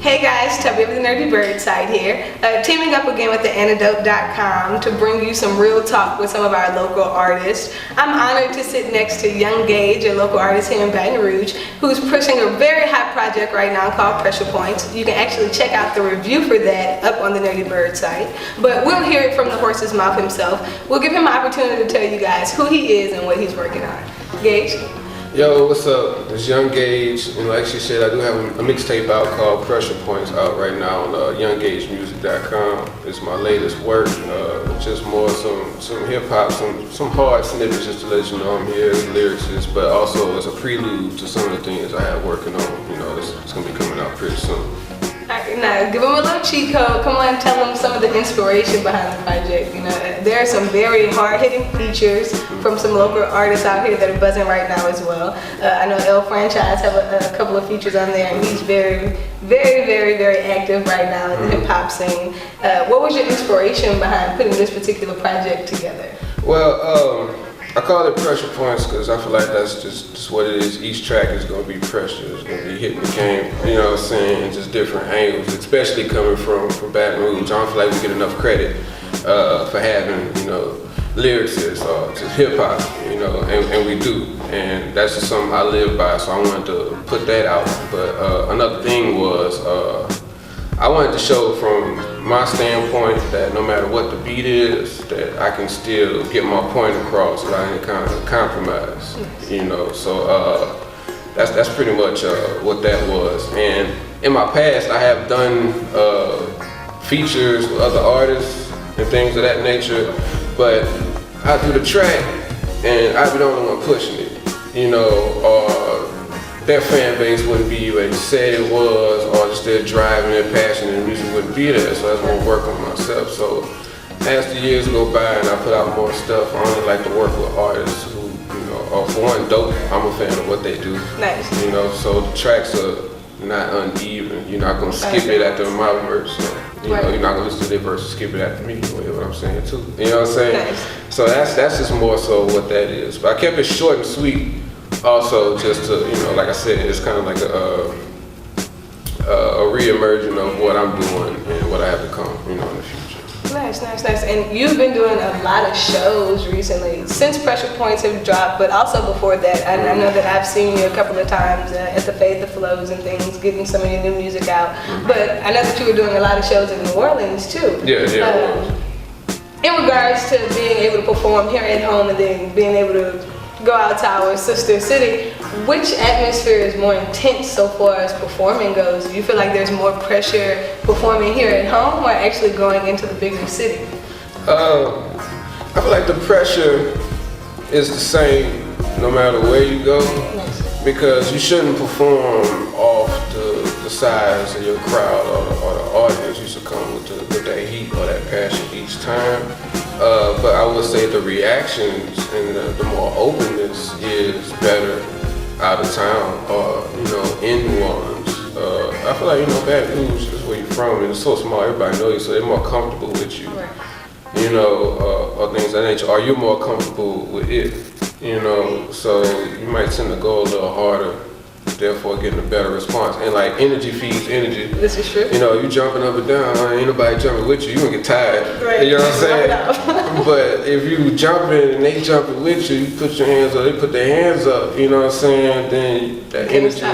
Hey guys, Tubbi of the Nerdy Bird side here, teaming up again with theantidote.com to bring you some real talk with some of our local artists. I'm honored to sit next to young Gage, a local artist here in Baton Rouge, who's pushing a very hot project right now called Pressure Points. You can actually check out the review for that up on the Nerdy Bird site, but we'll hear it from the horse's mouth himself. We'll give him an opportunity to tell you guys who he is and what he's working on. Gage? Yo, what's up? It's Young Gage, and like she said, I do have a mixtape out called Pressure Points out right now on younggagemusic.com. It's my latest work, just more some hip hop, some hard snippets just to let you know I'm here as a lyricist, but also as a prelude to some of the things I have working on. You know, it's gonna be coming out pretty soon. Now, give them a little cheat code. Come on, tell them some of the inspiration behind the project. You know, there are some very hard-hitting features from some local artists out here that are buzzing right now as well. I know L Franchise have a couple of features on there, and he's very, very, very, very active right now in the hip-hop scene. What was your inspiration behind putting this particular project together? Well, I call it Pressure Points because I feel like that's just what it is. Each track is going to be pressure. It's going to be hitting the game, you know what I'm saying, and just different angles, especially coming from Baton Rouge. I don't feel like we get enough credit for having, you know, lyricists or just hip-hop, you know, and we do. And that's just something I live by, so I wanted to put that out. But another thing was I wanted to show from my standpoint that no matter what the beat is, that I can still get my point across without any kind of compromise, you know. So that's pretty much what that was. And in my past, I have done features with other artists and things of that nature, but I do the track and I be the only one pushing it, you know, their fan base wouldn't be where they said it was, or just their drive and their passion and music wouldn't be there, so that's what I work on myself. So as the years go by and I put out more stuff, I only like to work with artists who, you know, are for one, dope. I'm a fan of what they do. Nice. You know, so the tracks are not uneven. You're not gonna skip it after my verse. So, you know, you're not gonna listen to their verse and skip it after me, you know what I'm saying too. You know what I'm saying? Nice. So that's just more so what that is. But I kept it short and sweet. Also, just to, you know, like I said, it's kind of like a re-emerging of what I'm doing and what I have become, you know, in the future. Nice, nice, nice. And you've been doing a lot of shows recently, since Pressure Points have dropped, but also before that. I know that I've seen you a couple of times at the Fade the Flows and things, getting some of your new music out. But I know that you were doing a lot of shows in New Orleans too. Yeah. In regards to being able to perform here at home and then being able to go out to our sister city, which atmosphere is more intense so far as performing goes? Do you feel like there's more pressure performing here at home or actually going into the bigger city? I feel like the pressure is the same no matter where you go, because you shouldn't perform off the size of your crowd or the audience. You should come with that heat or that passion each time. But I would say the reactions and the more openness is better out of town or, you know, in New Orleans. I feel like, you know, Baton Rouge is where you're from and it's so small, everybody knows you, so they're more comfortable with you, you know, or things of that nature. Or you're more comfortable with it, you know, so you might tend to go a little harder, therefore getting a better response. And like energy feeds energy. This is true. You know, you jumping up and down, ain't nobody jumping with you, you gonna get tired. Right. You know what I'm saying? But if you jumping and they jumping with you, you put your hands up, they put their hands up, you know what I'm saying? Then that energy,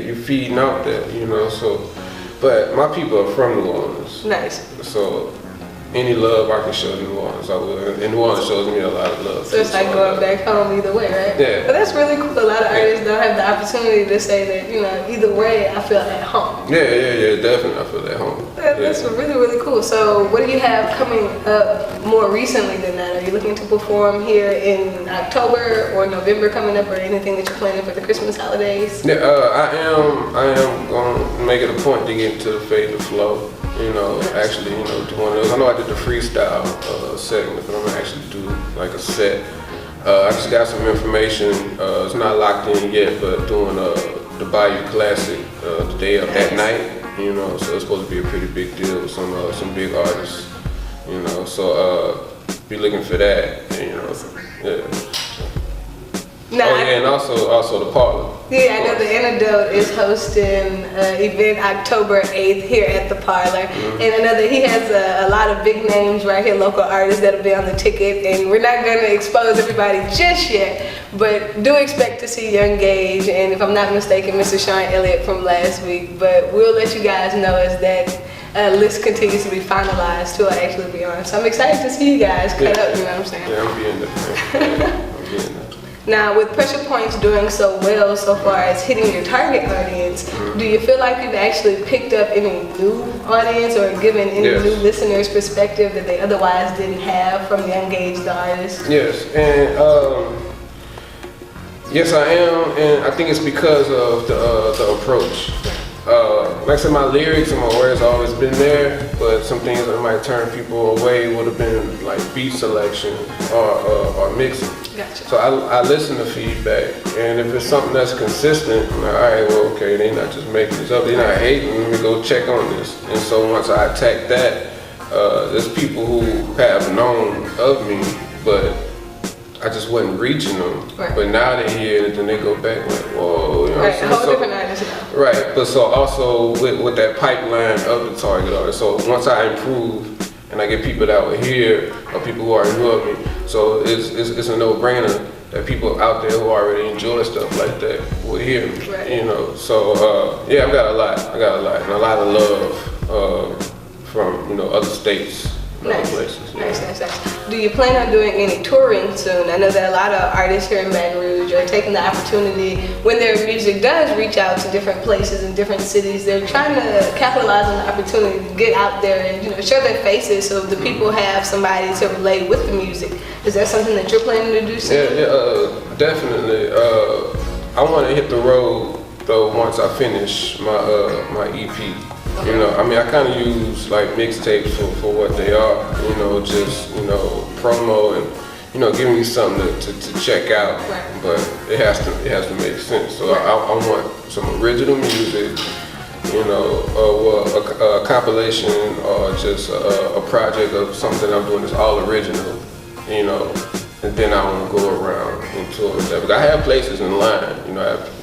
you're feeding out that, you know, so. But my people are from New Orleans. Nice. So any love I can show New Orleans, I will. And New Orleans shows me a lot of love. So it's like going back home either way, right? Yeah. But that's really cool. A lot of artists don't have the opportunity to say that, you know, either way, I feel at home. Yeah, definitely I feel at home. That's really, really cool. So what do you have coming up more recently than that? Are you looking to perform here in October or November coming up, or anything that you're planning for the Christmas holidays? Yeah, I am going to make it a point to get into the Fade the Flow. You know, actually, you know, do one of those. I know I did the freestyle segment, but I'm gonna actually do like a set. I just got some information. It's not locked in yet, but doing the Bayou Classic the day of that night. You know, so it's supposed to be a pretty big deal with some big artists. You know, so be looking for that. You know, yeah. Now, and also the parlor. Yeah, I know the Antidote is hosting an event October 8th here at the parlor. And I know that he has a lot of big names right here, local artists that'll be on the ticket. And we're not going to expose everybody just yet, but do expect to see Young Gage and, if I'm not mistaken, Mr. Sean Elliott from last week. But we'll let you guys know as that list continues to be finalized who will actually be on. So I'm excited to see you guys cut up, you know what I'm saying? Yeah, I'm being there. I'm being there. Now, with Pressure Points doing so well so far as hitting your target audience, do you feel like you've actually picked up any new audience or given any new listeners perspective that they otherwise didn't have from Young Gage, the artist? Yes, and yes, I am, and I think it's because of the approach. Like I said, my lyrics and my words have always been there, but some things that might turn people away would have been like beat selection or mixing. Gotcha. So I listen to feedback, and if it's something that's consistent, I'm like, all right, well, okay, they not just making this up, they're not hating, let me go check on this. And so once I attack that, there's people who have known of me, but I just wasn't reaching them. Right. But now they hear it, then they go back like, whoa, you know what I'm saying? A whole different artist now. Right, but so also with that pipeline of the target audience. So once I improve and I get people that will hear or people who already know of me, so it's a no-brainer that people out there who already enjoy stuff like that will hear me. Right. You know, so yeah, I got a lot, and a lot of love from other states. Nice. Places. Nice. Do you plan on doing any touring soon? I know that a lot of artists here in Baton Rouge are taking the opportunity when their music does reach out to different places and different cities. They're trying to capitalize on the opportunity to get out there and show their faces so the people have somebody to relate with the music. Is that something that you're planning to do soon? Yeah, definitely. I want to hit the road though once I finish my EP. You know, I mean, I kind of use like mixtapes for what they are, just, promo and, giving you something to check out, right. But it has to make sense. So right. I want some original music, a compilation or just a project of something I'm doing that's all original, and then I want to go around and tour with that. But I have places in line, I have,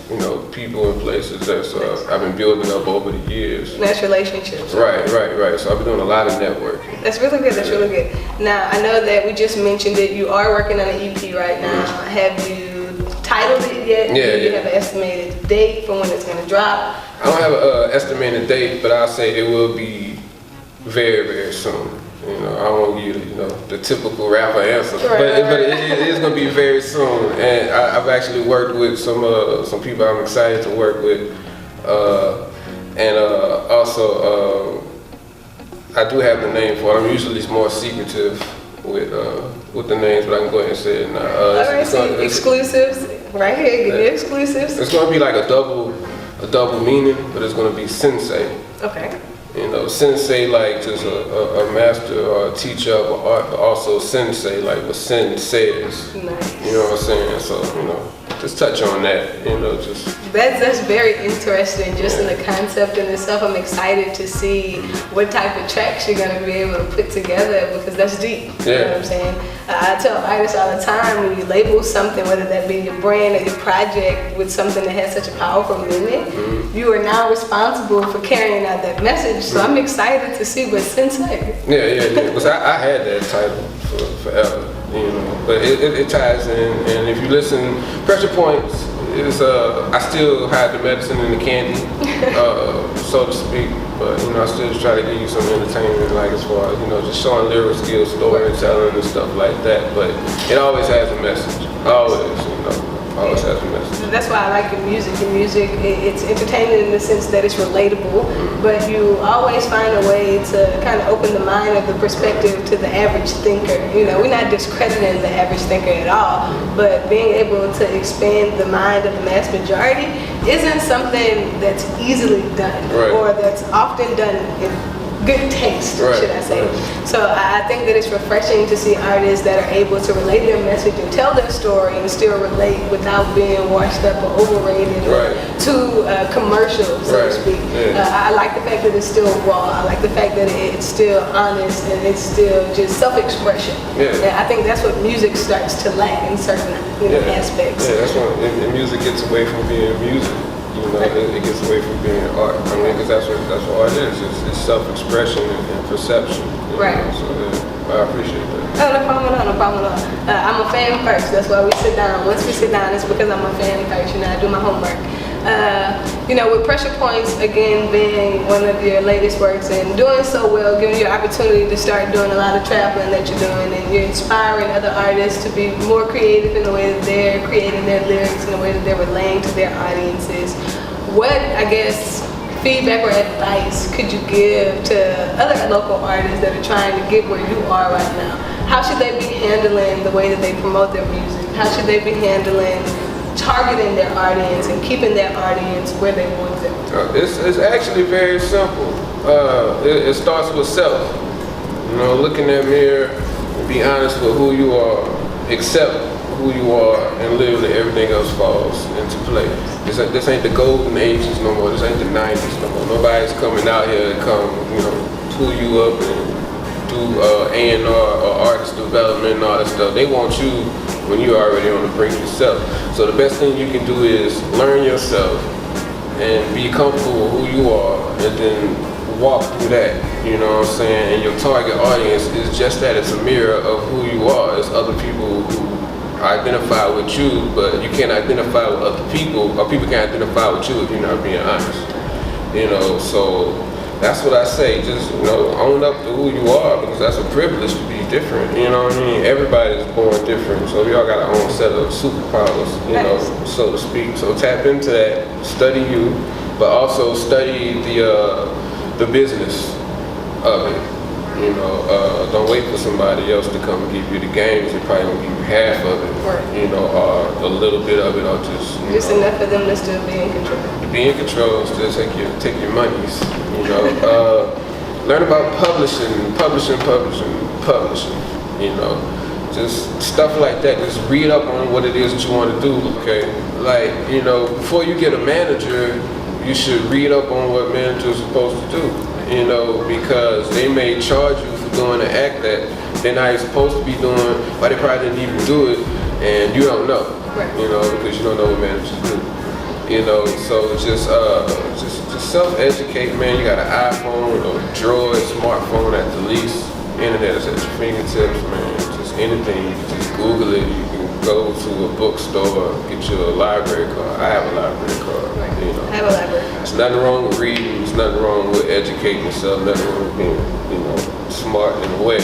people and places that I've been building up over the years. Nice relationships. Right. So I've been doing a lot of networking. That's really good. Really good. Now, I know that we just mentioned it. You are working on an EP right now. Have you titled it yet? Yeah. Do you have an estimated date for when it's going to drop? I don't have an estimated date, but I'll say it will be very, very soon. I won't give you, the typical rapper answer, but it is going to be very soon. And I've actually worked with some people I'm excited to work with, and also I do have the name for it. I'm usually more secretive with the names, but I can go ahead and say it now. Alright, so exclusives right here. Give me exclusives. It's going to be like a double meaning, but it's going to be sensei. Okay. Sensei like just a master or a teacher of art, but also sensei like what sen says. Nice. You know what I'm saying? So, just touch on that, just. That's very interesting just in the concept in itself. I'm excited to see what type of tracks you're going to be able to put together because that's deep. You know what I'm saying? I tell artists all the time when you label something, whether that be your brand or your project, with something that has such a powerful meaning, you are now responsible for carrying out that message. So I'm excited to see what sensei. Yeah. Because I had that title forever. But it ties in, and if you listen, Pressure Points is I still hide the medicine in the candy, so to speak. But I still try to give you some entertainment, like as far as just showing lyrical skills, storytelling, and stuff like that. But it always has a message, always has a message. That's why I like your music. Your music, it's entertaining in the sense that it's relatable, but you always find a way to kind of open the mind of the perspective to the average thinker. We're not discrediting the average thinker at all, but being able to expand the mind of the mass majority isn't something that's easily done, or that's often done good taste, Right, should I say. right. So I think that it's refreshing to see artists that are able to relate their message and tell their story and still relate without being washed up or overrated or Right. too commercial, so Right, to speak. yeah. I like the fact that it's still raw. I like the fact that it's still honest and it's still just self-expression. Yeah. And I think that's what music starts to lack in certain aspects. Yeah, that's when and music gets away from being music. You know, it gets away from being art. I mean, because that's what art is. It's self-expression and perception. Right. So I appreciate that. Oh, no problem at all, no problem at all. I'm a fan first, that's why we sit down. Once we sit down, it's because I'm a fan first, I do my homework. With Pressure Points, again, being one of your latest works and doing so well, giving you an opportunity to start doing a lot of traveling that you're doing, and you're inspiring other artists to be more creative in the way that they're creating their lyrics, in the way that they're relaying to their audiences. What, I guess, feedback or advice could you give to other local artists that are trying to get where you are right now? How should they be handling the way that they promote their music? How should they be handling targeting their audience and keeping their audience where they want them? It's actually very simple. It starts with self. Look in that mirror and be honest with who you are, accept who you are, and literally everything else falls into place. This ain't the golden ages no more. This ain't the 90s no more. Nobody's coming out here to come, pull you up and do A&R or artist development and all that stuff. They want you when you're already on the brink yourself. So the best thing you can do is learn yourself and be comfortable with who you are, and then walk through that, you know what I'm saying? And your target audience is just that, it's a mirror of who you are. It's other people who identify with you, but you can't identify with other people, or people can't identify with you if you're not being honest. So that's what I say, just own up to who you are, because that's a privilege to be different, you know what I mean? Everybody is born different, so we all got our own set of superpowers, so to speak. So tap into that, study you, but also study the business of it. Don't wait for somebody else to come and give you the games. They probably gonna give you half of it, right. Or a little bit of it, or just enough for them to still be in control. Be in control, still take your monies. Learn about publishing. Just stuff like that. Just read up on what it is that you want to do. Okay, before you get a manager, you should read up on what managers are supposed to do. Because they may charge you for doing an act that they're not supposed to be doing, but they probably didn't even do it, and you don't know. Right. Because you don't know what managers do. So just self-educate, man. You got an iPhone or Droid smartphone at the least. Internet is at your fingertips, man. Just anything, you can just Google it. You can go to a bookstore, get you a library card. I have a library card. Right. I have a library card. There's nothing wrong with reading. There's nothing wrong with educating yourself. Nothing wrong with being, smart and aware.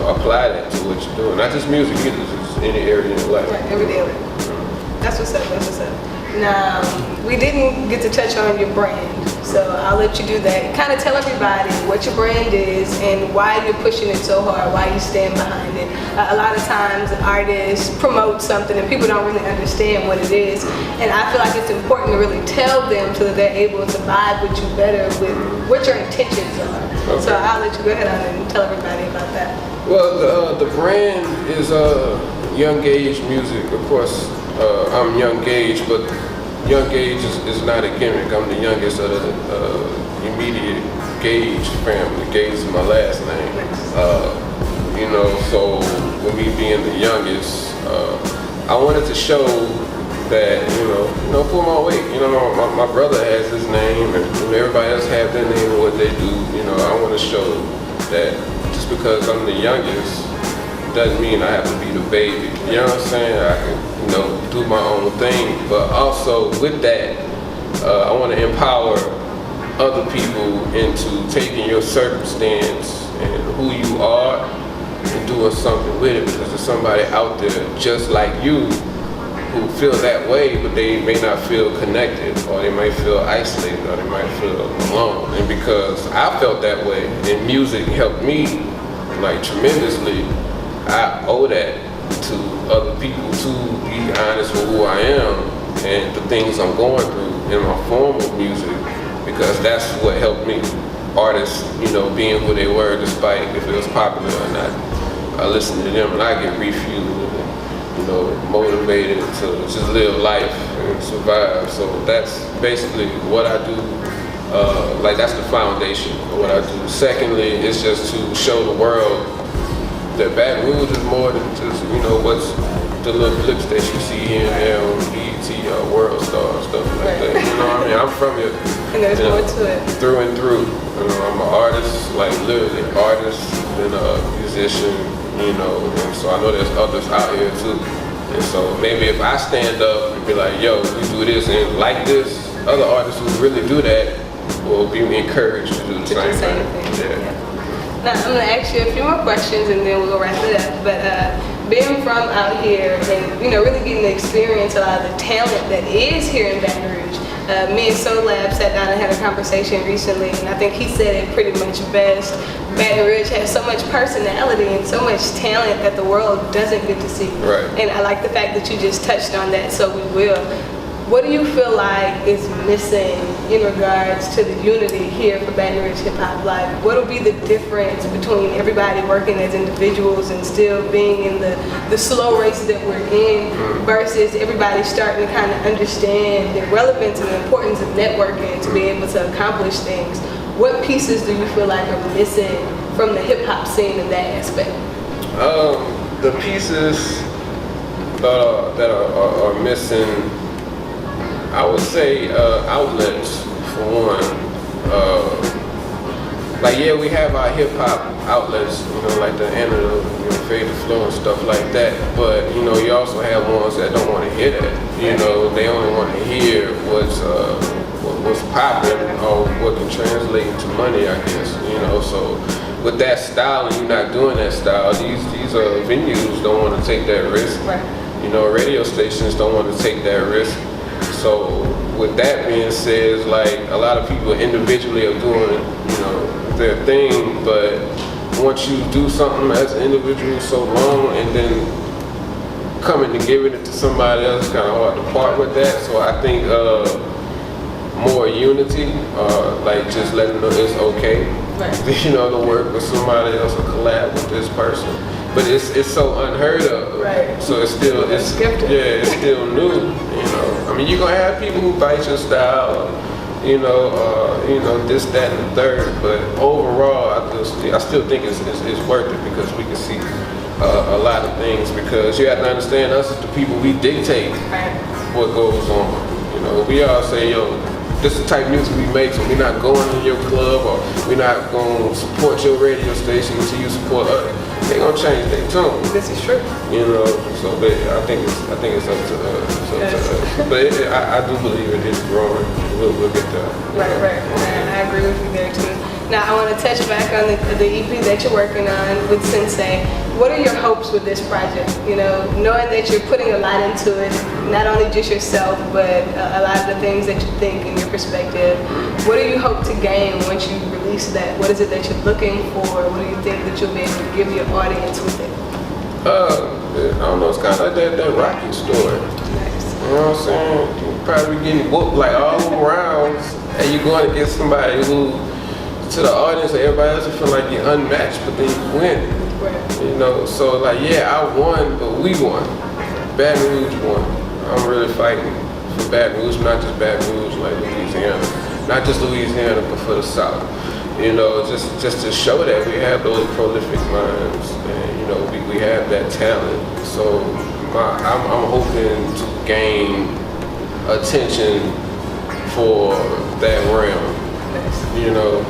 Apply that to what you're doing. Not just music, either, just any area in your life. Right, every day. That's what's up. Now, we didn't get to touch on your brand, so I'll let you do that. Kind of tell everybody what your brand is and why you're pushing it so hard, why you stand behind it. A lot of times artists promote something and people don't really understand what it is, and I feel like it's important to really tell them so that they're able to vibe with you better with what your intentions are. Okay. So I'll let you go ahead and tell everybody about that. Well, the brand is Young Gage Music. Of course, I'm Young Gage, but Young Gage is not a gimmick. I'm the youngest of the immediate Gage family. Gage is my last name. So with me being the youngest, I wanted to show that, pull my weight. My brother has his name, and everybody else have their name and what they do. I want to show that just because I'm the youngest doesn't mean I have to be the baby. You know what I'm saying? I can, do my own thing, but also with that, I want to empower other people into taking your circumstance and who you are and doing something with it, because there's somebody out there just like you who feel that way, but they may not feel connected, or they might feel isolated, or they might feel alone. And because I felt that way, and music helped me tremendously, I owe that to other people to be honest with who I am and the things I'm going through in my form of music, because that's what helped me. artists, you know, being who they were, despite if it was popular or not. I listen to them and I get refueled and, you know, motivated to just live life and survive. So that's basically what I do. Like that's the foundation of what I do. Secondly, it's just to show the world that Baton Rouge is more than just, you know, what's the little clips that you see here and there on BET or World Star and stuff like that. You know what I mean? I'm from here. And there's more to it. Through and through. You know, I'm an artist, like literally artist, and a musician, you know, and so I know there's others out here too. And so maybe if I stand up and be like, yo, we do this and like this, other artists who really do that will be encouraged to do the same thing. Yeah. Now I'm gonna ask you a few more questions and then we'll wrap it up. But being from out here and, you know, really getting to experience a lot of the talent that is here in Baton Rouge. Me and Soul Lab sat down and had a conversation recently, and I think he said it pretty much best. Baton Rouge has so much personality and so much talent that the world doesn't get to see. Right. And I like the fact that you just touched on that, so we will. What do you feel like is missing in regards to the unity here for Baton Rouge Hip Hop Life? What will be the difference between everybody working as individuals and still being in the slow race that we're in versus everybody starting to kind of understand the relevance and the importance of networking to be able to accomplish things? What pieces do you feel like are missing from the hip hop scene in that aspect? The pieces that are missing, I would say outlets for one. Like yeah, we have our hip hop outlets, you know, like the Antidote, you know, Fade to Flow and stuff like that. But you know, you also have ones that don't want to hear that. You know, they only want to hear what's popular or what can translate into money, I guess. You know, so with that style and you're not doing that style, these venues don't want to take that risk. Right. You know, radio stations don't want to take that risk. So with that being said, like a lot of people individually are doing, you know, their thing, but once you do something as an individual so long and then coming to giving it to somebody else, it's kind of hard to part with that. So I think more unity, like just letting them know it's okay, right. You know, to work with somebody else or collab with this person. But it's so unheard of, right. So it's still it's still new. You know, I mean, you're gonna have people who bite your style, you know, this, that, and the third. But overall, I still think it's worth it because we can see a lot of things. Because you have to understand, us as the people, we dictate what goes on. You know, we all say, yo, this is the type of music we make, so we're not going to your club or we're not going to support your radio station until you support us. They're going to change their tune. This is true. You know, so I think it's up to us. But I do believe it is growing. We'll get there. Right. I agree with you there too. Now I want to touch back on the EP that you're working on with Sensei. What are your hopes with this project? You know, knowing that you're putting a lot into it, not only just yourself, but a lot of the things that you think and your perspective. What do you hope to gain once you release that? What is it that you're looking for? What do you think that you'll be able to give your audience with it? I don't know, it's kind of like that Rocky story. Nice. You know what I'm saying? You're probably getting whooped like all around, and you're going against somebody who, to the audience and everybody else, you feel like you're unmatched, but then you win. Right. You know, so like, yeah, I won, but we won. Baton Rouge won. I'm really fighting for Baton Rouge, not just Baton Rouge, like Louisiana. Not just Louisiana, but for the South. You know, just to show that we have those prolific minds, and you know, we have that talent. So I'm hoping to gain attention for that realm. You know,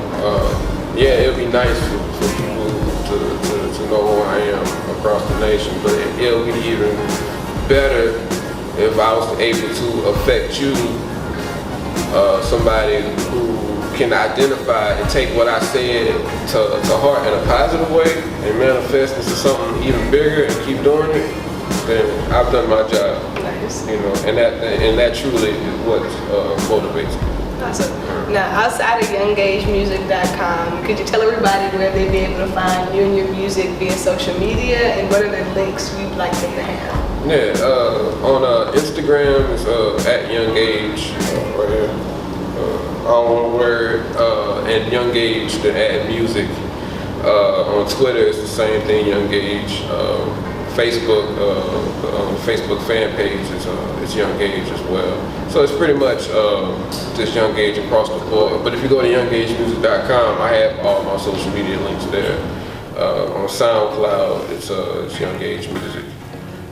yeah, it'd be nice for people to know who I am across the nation, but it'll be even better if I was able to affect you, somebody who can identify and take what I said to heart in a positive way and manifest into something even bigger and keep doing it. Then I've done my job. Nice. You know, and that truly is what motivates me. Awesome. Now, outside of YoungGageMusic.com, could you tell everybody where they'd be able to find you and your music via social media, and what are the links you'd like them to have? Yeah, on Instagram, it's at YoungGage, right here. All one word. and Young Gage to add music. On Twitter, it's the same thing, Young Gage. Facebook fan page is Young Gage as well. So it's pretty much just Young Gage across the board. But if you go to YoungGageMusic.com, I have all my social media links there. On SoundCloud, it's Young Gage Music.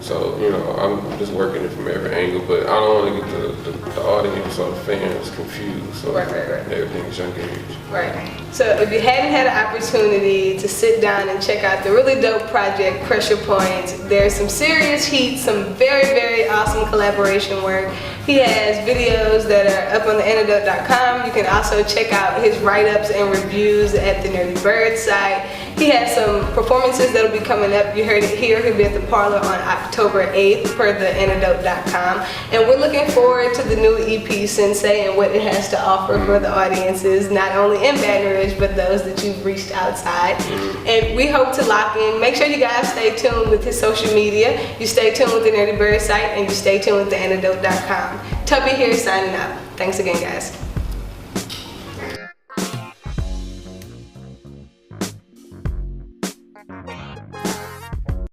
So, you know, I'm just working it from every angle, but I don't want to get the audience or the fans confused. So right. Everything's Young Gage. Right. So if you hadn't had an opportunity to sit down and check out the really dope project, Pressure Points, there's some serious heat, some very, very awesome collaboration work. He has videos that are up on the antidote.com. You can also check out his write-ups and reviews at the Nerdy Bird site. He has some performances that'll be coming up. You heard it here. He'll be at the Parlor on October 8th per the antidote.com. And we're looking forward to the new EP, Sensei, and what it has to offer for the audiences, not only in Baton Rouge, but those that you've reached outside. And we hope to lock in. Make sure you guys stay tuned with his social media. You stay tuned with the Nerdy Bird site, and you stay tuned with the antidote.com. Tubbi here signing out. Thanks again, guys.